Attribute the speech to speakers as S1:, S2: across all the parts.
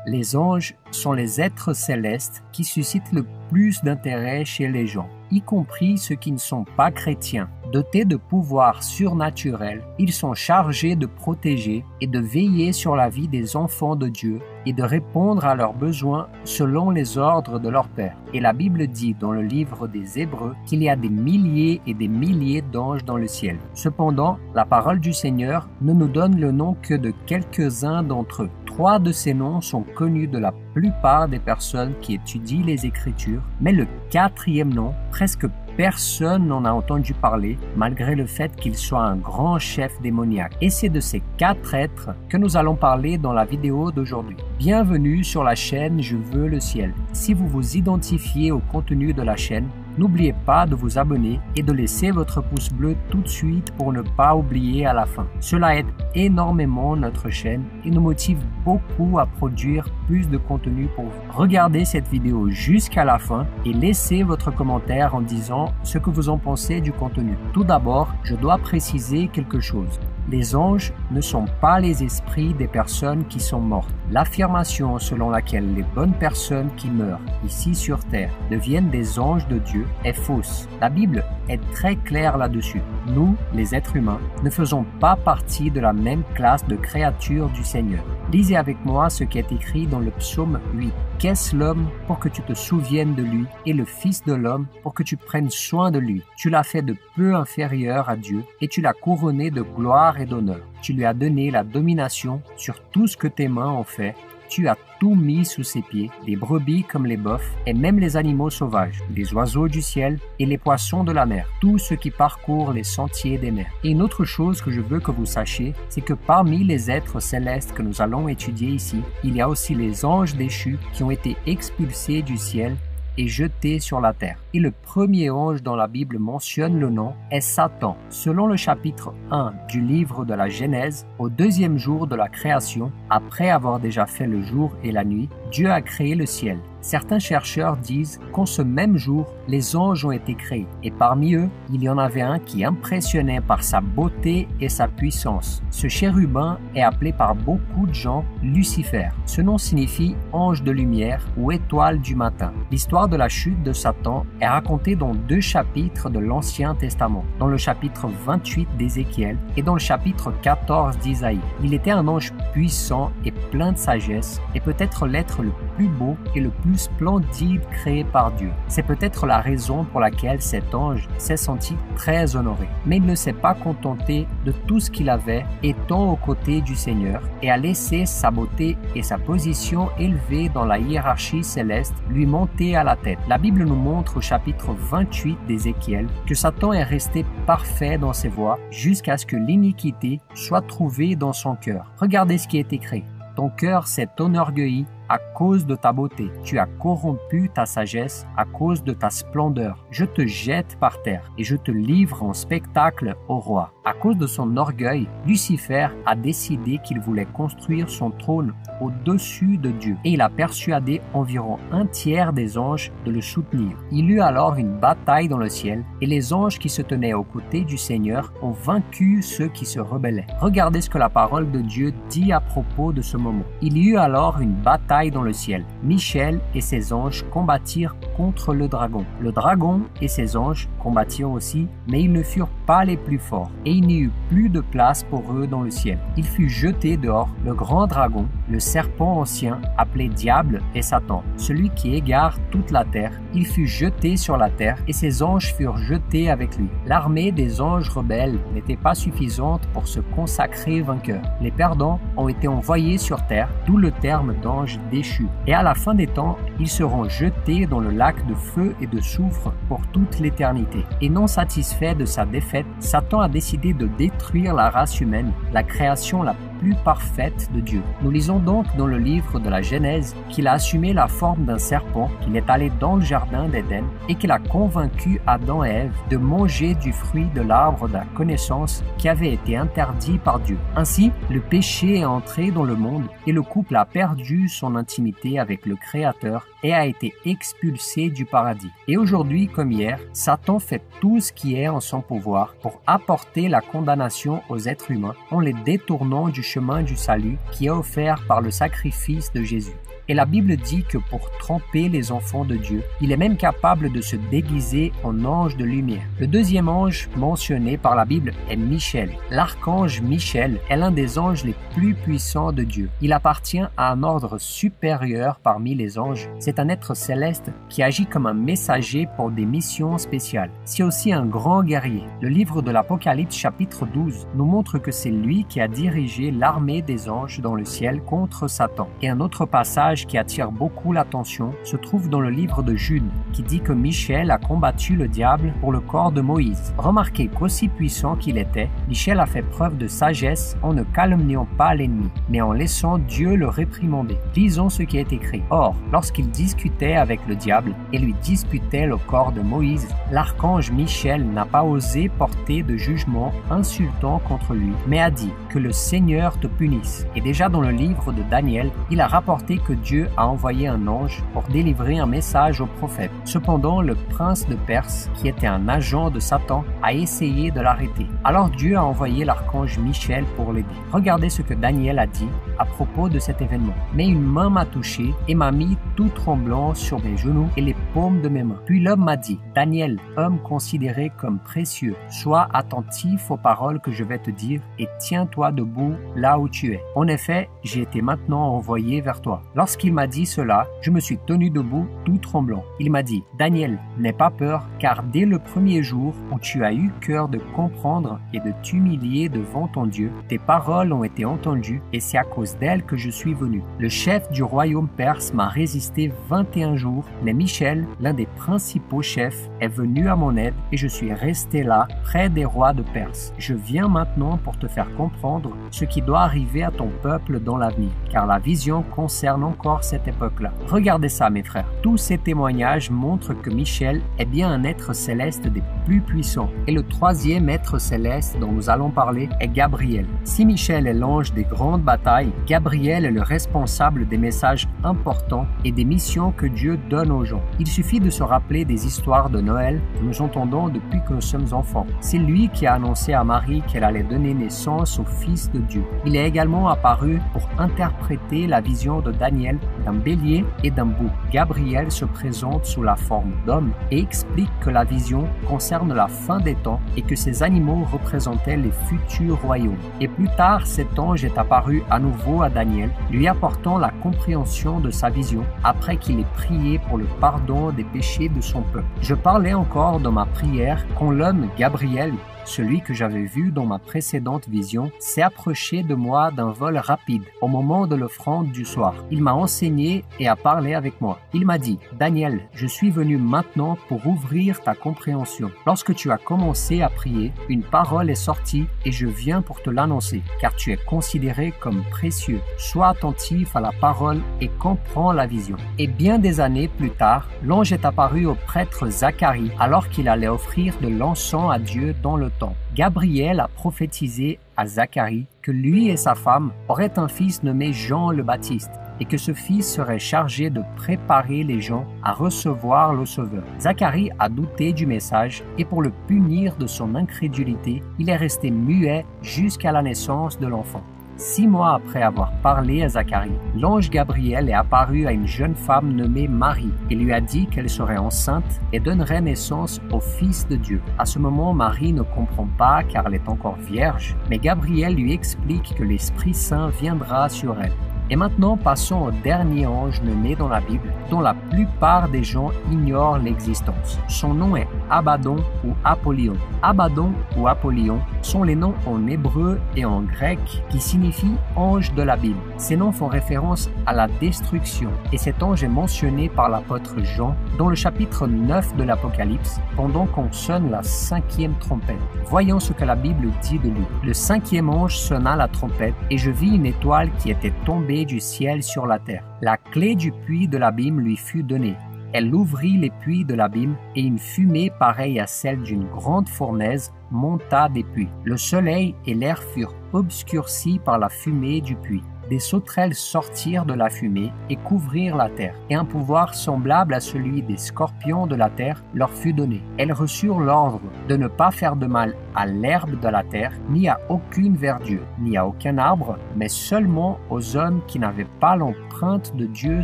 S1: Les anges sont les êtres célestes qui suscitent le plus d'intérêt chez les gens, y compris ceux qui ne sont pas chrétiens. Dotés de pouvoirs surnaturels, ils sont chargés de protéger et de veiller sur la vie des enfants de Dieu et de répondre à leurs besoins selon les ordres de leur Père. Et la Bible dit dans le livre des Hébreux qu'il y a des milliers et des milliers d'anges dans le ciel. Cependant, la parole du Seigneur ne nous donne le nom que de quelques-uns d'entre eux. 3 de ces noms sont connus de la plupart des personnes qui étudient les Écritures, mais le 4e nom, presque personne n'en a entendu parler, malgré le fait qu'il soit un grand chef démoniaque. Et c'est de ces 4 êtres que nous allons parler dans la vidéo d'aujourd'hui. Bienvenue sur la chaîne Je veux le ciel. Si vous vous identifiez au contenu de la chaîne, n'oubliez pas de vous abonner et de laisser votre pouce bleu tout de suite pour ne pas oublier à la fin. Cela aide énormément notre chaîne et nous motive beaucoup à produire plus de contenu pour vous. Regardez cette vidéo jusqu'à la fin et laissez votre commentaire en disant ce que vous en pensez du contenu. Tout d'abord, je dois préciser quelque chose. Les anges ne sont pas les esprits des personnes qui sont mortes. L'affirmation selon laquelle les bonnes personnes qui meurent ici sur terre deviennent des anges de Dieu est fausse. La Bible est très claire là-dessus. Nous, les êtres humains, ne faisons pas partie de la même classe de créatures du Seigneur. Lisez avec moi ce qui est écrit dans le psaume 8. Qu'est-ce l'homme pour que tu te souviennes de lui et le Fils de l'homme pour que tu prennes soin de lui? Tu l'as fait de peu inférieur à Dieu et tu l'as couronné de gloire et d'honneur. Tu lui as donné la domination sur tout ce que tes mains ont fait. Tu as tout mis sous ses pieds, les brebis comme les bœufs, et même les animaux sauvages, les oiseaux du ciel et les poissons de la mer, tous ceux qui parcourent les sentiers des mers. Et une autre chose que je veux que vous sachiez, c'est que parmi les êtres célestes que nous allons étudier ici, il y a aussi les anges déchus qui ont été expulsés du ciel et jeté sur la terre. Et le premier ange dont la Bible mentionne le nom est Satan. Selon le chapitre 1 du livre de la Genèse, au 2e jour de la création, après avoir déjà fait le jour et la nuit, Dieu a créé le ciel. Certains chercheurs disent qu'en ce même jour, les anges ont été créés. Et parmi eux, il y en avait un qui impressionnait par sa beauté et sa puissance. Ce chérubin est appelé par beaucoup de gens Lucifer. Ce nom signifie ange de lumière ou étoile du matin. L'histoire de la chute de Satan est racontée dans 2 chapitres de l'Ancien Testament, dans le chapitre 28 d'Ézéchiel et dans le chapitre 14 d'Isaïe. Il était un ange puissant et plein de sagesse et peut-être l'être le plus beau et le plus splendide créé par Dieu. C'est peut-être la raison pour laquelle cet ange s'est senti très honoré. Mais il ne s'est pas contenté de tout ce qu'il avait étant aux côtés du Seigneur et a laissé sa beauté et sa position élevée dans la hiérarchie céleste lui monter à la tête. La Bible nous montre au chapitre 28 d'Ézéchiel que Satan est resté parfait dans ses voies jusqu'à ce que l'iniquité soit trouvée dans son cœur. Regardez ce qui est écrit. Ton cœur s'est enorgueilli à cause de ta beauté. Tu as corrompu ta sagesse à cause de ta splendeur. Je te jette par terre et je te livre en spectacle au roi. À cause de son orgueil, Lucifer a décidé qu'il voulait construire son trône au-dessus de Dieu et il a persuadé environ 1/3 des anges de le soutenir. Il eut alors une bataille dans le ciel et les anges qui se tenaient aux côtés du Seigneur ont vaincu ceux qui se rebellaient. Regardez ce que la parole de Dieu dit à propos de ce moment. Il y eut alors une bataille dans le ciel. Michel et ses anges combattirent contre le dragon. Le dragon et ses anges combattirent aussi, mais ils ne furent pas les plus forts, et il n'y eut plus de place pour eux dans le ciel. Il fut jeté dehors, le grand dragon, le serpent ancien, appelé Diable et Satan, celui qui égare toute la terre. Il fut jeté sur la terre, et ses anges furent jetés avec lui. L'armée des anges rebelles n'était pas suffisante pour se consacrer vainqueur. Les perdants ont été envoyés sur terre, d'où le terme d'ange déchus. Et à la fin des temps, ils seront jetés dans le lac de feu et de soufre pour toute l'éternité. Et non satisfait de sa défaite, Satan a décidé de détruire la race humaine, la création la plus parfaite de Dieu. Nous lisons donc dans le livre de la Genèse qu'il a assumé la forme d'un serpent, qu'il est allé dans le jardin d'Éden et qu'il a convaincu Adam et Ève de manger du fruit de l'arbre de la connaissance qui avait été interdit par Dieu. Ainsi, le péché est entré dans le monde et le couple a perdu son intimité avec le Créateur et a été expulsé du paradis. Et aujourd'hui, comme hier, Satan fait tout ce qui est en son pouvoir pour apporter la condamnation aux êtres humains en les détournant du chemin du salut qui est offert par le sacrifice de Jésus. Et la Bible dit que pour tromper les enfants de Dieu, il est même capable de se déguiser en ange de lumière. Le deuxième ange mentionné par la Bible est Michel. L'archange Michel est l'un des anges les plus puissants de Dieu. Il appartient à un ordre supérieur parmi les anges. C'est un être céleste qui agit comme un messager pour des missions spéciales. C'est aussi un grand guerrier. Le livre de l'Apocalypse chapitre 12 nous montre que c'est lui qui a dirigé l'armée des anges dans le ciel contre Satan. Et un autre passage qui attire beaucoup l'attention se trouve dans le livre de Jude, qui dit que Michel a combattu le diable pour le corps de Moïse. Remarquez qu'aussi puissant qu'il était, Michel a fait preuve de sagesse en ne calomniant pas l'ennemi, mais en laissant Dieu le réprimander. Lisons ce qui est écrit. Or, lorsqu'il discutait avec le diable et lui disputait le corps de Moïse, l'archange Michel n'a pas osé porter de jugement insultant contre lui, mais a dit que le Seigneur te punisse. Et déjà dans le livre de Daniel, il a rapporté que Dieu a envoyé un ange pour délivrer un message au prophète. Cependant, le prince de Perse, qui était un agent de Satan, a essayé de l'arrêter. Alors Dieu a envoyé l'archange Michel pour l'aider. Regardez ce que Daniel a dit à propos de cet événement. Mais une main m'a touché et m'a mis tout tremblant sur mes genoux et les paumes de mes mains. Puis l'homme m'a dit, Daniel, homme considéré comme précieux, sois attentif aux paroles que je vais te dire et tiens-toi debout là où tu es. En effet, j'ai été maintenant envoyé vers toi. Lorsqu'il m'a dit cela, je me suis tenu debout tout tremblant. Il m'a dit, Daniel, n'aie pas peur, car dès le premier jour où tu as eu cœur de comprendre et de t'humilier devant ton Dieu, tes paroles ont été entendues et c'est à cause d'elles que je suis venu. Le chef du royaume perse m'a résisté 21 jours, mais Michel, l'un des principaux chefs, est venu à mon aide et je suis resté là, près des rois de Perse. Je viens maintenant pour te faire comprendre ce qui doit arriver à ton peuple dans l'avenir, car la vision concerne encore cette époque-là. Regardez ça, mes frères. Tous ces témoignages montrent que Michel est bien un être céleste des plus puissants. Et le troisième être céleste dont nous allons parler est Gabriel. Si Michel est l'ange des grandes batailles, Gabriel est le responsable des messages importants et des missions que Dieu donne aux gens. Il suffit de se rappeler des histoires de Noël que nous entendons depuis que nous sommes enfants. C'est lui qui a annoncé à Marie qu'elle allait donner naissance au Fils de Dieu. Il est également apparu pour interpréter la vision de Daniel d'un bélier et d'un bouc. Gabriel se présente sous la forme d'homme et explique que la vision concerne la fin des temps et que ces animaux représentaient les futurs royaumes. Et plus tard, cet ange est apparu à nouveau à Daniel, lui apportant la compréhension de sa vision après qu'il ait prié pour le pardon des péchés de son peuple. Je parlais encore dans ma prière quand l'homme Gabriel, celui que j'avais vu dans ma précédente vision, s'est approché de moi d'un vol rapide au moment de l'offrande du soir. Il m'a enseigné et a parlé avec moi. Il m'a dit, Daniel, je suis venu maintenant pour ouvrir ta compréhension. Lorsque tu as commencé à prier, une parole est sortie et je viens pour te l'annoncer, car tu es considéré comme précieux. Sois attentif à la parole et comprends la vision. Et bien des années plus tard, l'ange est apparu au prêtre Zacharie alors qu'il allait offrir de l'encens à Dieu dans le temps. Gabriel a prophétisé à Zacharie que lui et sa femme auraient un fils nommé Jean le Baptiste et que ce fils serait chargé de préparer les gens à recevoir le Sauveur. Zacharie a douté du message et pour le punir de son incrédulité, il est resté muet jusqu'à la naissance de l'enfant. 6 mois après avoir parlé à Zacharie, l'ange Gabriel est apparu à une jeune femme nommée Marie et lui a dit qu'elle serait enceinte et donnerait naissance au Fils de Dieu. À ce moment, Marie ne comprend pas car elle est encore vierge, mais Gabriel lui explique que l'Esprit Saint viendra sur elle. Et maintenant, passons au dernier ange nommé dans la Bible, dont la plupart des gens ignorent l'existence. Son nom est Abaddon ou Apollyon. Abaddon ou Apollyon sont les noms en hébreu et en grec qui signifient ange de la Bible. Ces noms font référence à la destruction et cet ange est mentionné par l'apôtre Jean dans le chapitre 9 de l'Apocalypse pendant qu'on sonne la 5e trompette. Voyons ce que la Bible dit de lui. Le 5e ange sonna la trompette et je vis une étoile qui était tombée du ciel sur la terre. La clé du puits de l'abîme lui fut donnée. Elle ouvrit les puits de l'abîme et une fumée pareille à celle d'une grande fournaise monta des puits. Le soleil et l'air furent obscurcis par la fumée du puits. Des sauterelles sortirent de la fumée et couvrirent la terre, et un pouvoir semblable à celui des scorpions de la terre leur fut donné. Elles reçurent l'ordre de ne pas faire de mal à l'herbe de la terre, ni à aucune verdure, ni à aucun arbre, mais seulement aux hommes qui n'avaient pas l'empreinte de Dieu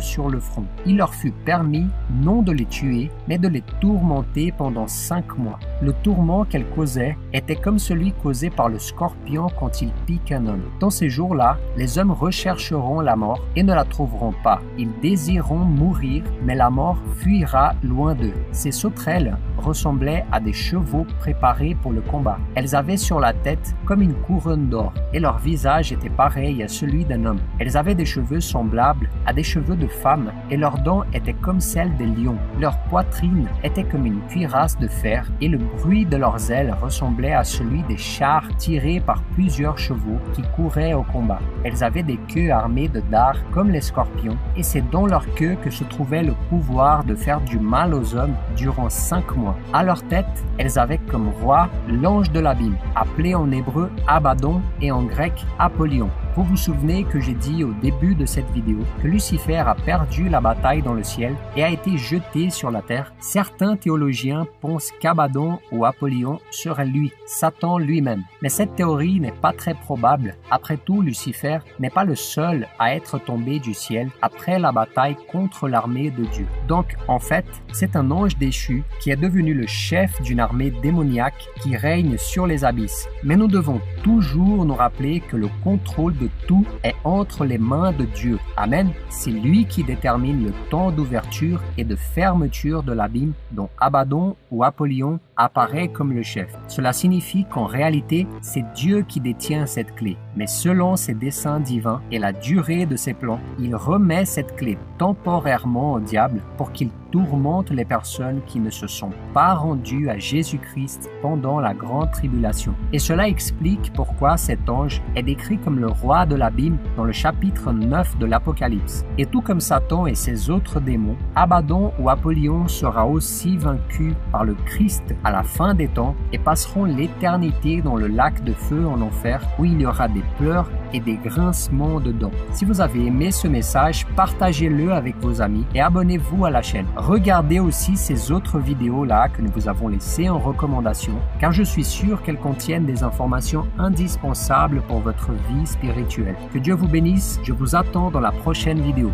S1: sur le front. Il leur fut permis non de les tuer, mais de les tourmenter pendant 5 mois. Le tourment qu'elles causaient était comme celui causé par le scorpion quand il pique un homme. Dans ces jours-là, les hommes rechercheront la mort et ne la trouveront pas. Ils désireront mourir, mais la mort fuira loin d'eux. Ces sauterelles ressemblaient à des chevaux préparés pour le combat. Elles avaient sur la tête comme une couronne d'or, et leur visage était pareil à celui d'un homme. Elles avaient des cheveux semblables à des cheveux de femme, et leurs dents étaient comme celles des lions. Leur poitrine était comme une cuirasse de fer, et le bruit de leurs ailes ressemblait à celui des chars tirés par plusieurs chevaux qui couraient au combat. Elles avaient des queues armées de dards comme les scorpions, et c'est dans leur queue que se trouvait le pouvoir de faire du mal aux hommes durant 5 mois. À leur tête, elles avaient comme roi l'ange de l'abîme, appelé en hébreu Abaddon et en grec Apollyon. Vous vous souvenez que j'ai dit au début de cette vidéo que Lucifer a perdu la bataille dans le ciel et a été jeté sur la terre. Certains théologiens pensent qu'Abaddon ou Apollyon serait lui, Satan lui-même. Mais cette théorie n'est pas très probable. Après tout, Lucifer n'est pas le seul à être tombé du ciel après la bataille contre l'armée de Dieu. Donc, en fait, c'est un ange déchu qui est devenu le chef d'une armée démoniaque qui règne sur les abysses. Mais nous devons toujours nous rappeler que le contrôle de tout est entre les mains de Dieu. Amen. C'est lui qui détermine le temps d'ouverture et de fermeture de l'abîme dont Abaddon ou Apollyon apparaît comme le chef. Cela signifie qu'en réalité, c'est Dieu qui détient cette clé. Mais selon ses desseins divins et la durée de ses plans, il remet cette clé temporairement au diable pour qu'il tourmente les personnes qui ne se sont pas rendues à Jésus-Christ pendant la grande tribulation. Et cela explique pourquoi cet ange est décrit comme le roi de l'abîme dans le chapitre 9 de l'Apocalypse. Et tout comme Satan et ses autres démons, Abaddon ou Apollyon sera aussi vaincu par le Christ à la fin des temps et passeront l'éternité dans le lac de feu en enfer où il y aura des pleurs et des grincements de dents. Si vous avez aimé ce message, partagez-le avec vos amis et abonnez-vous à la chaîne. Regardez aussi ces autres vidéos-là que nous vous avons laissées en recommandation, car je suis sûr qu'elles contiennent des informations indispensables pour votre vie spirituelle. Que Dieu vous bénisse, je vous attends dans la prochaine vidéo.